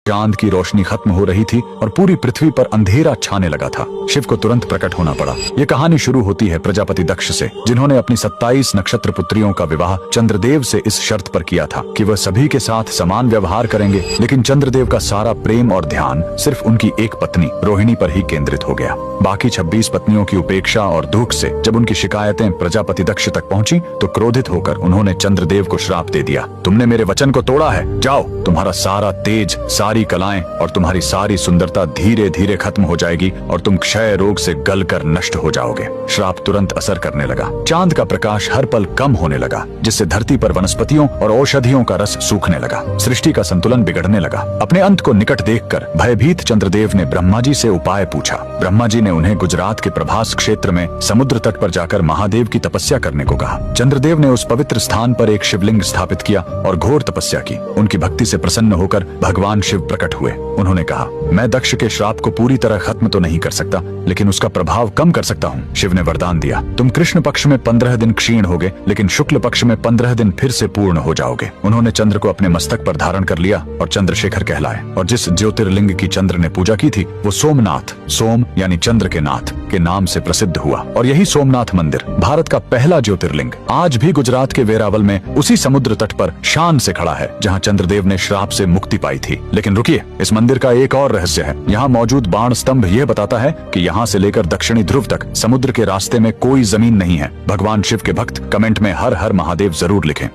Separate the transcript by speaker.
Speaker 1: चांद की रोशनी खत्म हो रही थी और पूरी पृथ्वी पर अंधेरा छाने लगा था। शिव को तुरंत प्रकट होना पड़ा। ये कहानी शुरू होती है प्रजापति दक्ष से, जिन्होंने अपनी 27 नक्षत्र पुत्रियों का विवाह चंद्रदेव से इस शर्त पर किया था कि वह सभी के साथ समान व्यवहार करेंगे। लेकिन चंद्रदेव का सारा प्रेम और ध्यान सिर्फ उनकी एक पत्नी रोहिणी पर ही केंद्रित हो गया। बाकी 26 पत्नियों की उपेक्षा और दुख से जब उनकी शिकायतें प्रजापति दक्ष तक पहुंची तो क्रोधित होकर उन्होंने चंद्रदेव को श्राप दे दिया। तुमने मेरे वचन को तोड़ा है, जाओ, तुम्हारा सारा तेज, सारी कलाएं और तुम्हारी सारी सुंदरता धीरे धीरे खत्म हो जाएगी और तुम क्षय रोग से गलकर नष्ट हो जाओगे। श्राप तुरंत असर करने लगा। चांद का प्रकाश हर पल कम होने लगा, जिससे धरती पर वनस्पतियों और औषधियों का रस सूखने लगा। सृष्टि का संतुलन बिगड़ने लगा। अपने अंत को निकट देखकर भयभीत चंद्रदेव ने ब्रह्मा जी से उपाय पूछा। ब्रह्मा जी ने उन्हें गुजरात के प्रभास क्षेत्र में समुद्र तट पर जाकर महादेव की तपस्या करने को कहा। चंद्रदेव ने उस पवित्र स्थान पर एक शिवलिंग स्थापित किया और घोर तपस्या की। उनकी भक्ति से प्रसन्न होकर भगवान शिव प्रकट हुए। उन्होंने कहा, मैं दक्ष के श्राप को पूरी तरह खत्म तो नहीं कर सकता, लेकिन उसका प्रभाव कम कर सकता हूँ। शिव ने वरदान दिया, तुम कृष्ण पक्ष में 15 दिन क्षीण होगे, लेकिन शुक्ल पक्ष में 15 दिन फिर से पूर्ण हो जाओगे। उन्होंने चंद्र को अपने मस्तक पर धारण कर लिया और चंद्रशेखर कहलाए। और जिस ज्योतिर्लिंग की चंद्र ने पूजा की थी वो सोमनाथ, सोम यानी चंद्र के नाथ के नाम से प्रसिद्ध हुआ। और यही सोमनाथ मंदिर भारत का पहला ज्योतिर्लिंग आज भी गुजरात के वेरावल में उसी समुद्र तट पर शान से खड़ा है, जहाँ चंद्रदेव ने श्राप से मुक्ति पाई थी। लेकिन रुकिए, इस मंदिर का एक और रहस्य है। यहाँ मौजूद बाण स्तंभ यह बताता है कि यहाँ से लेकर दक्षिणी ध्रुव तक समुद्र के रास्ते में कोई जमीन नहीं है। भगवान शिव के भक्त कमेंट में हर हर महादेव जरूर लिखें।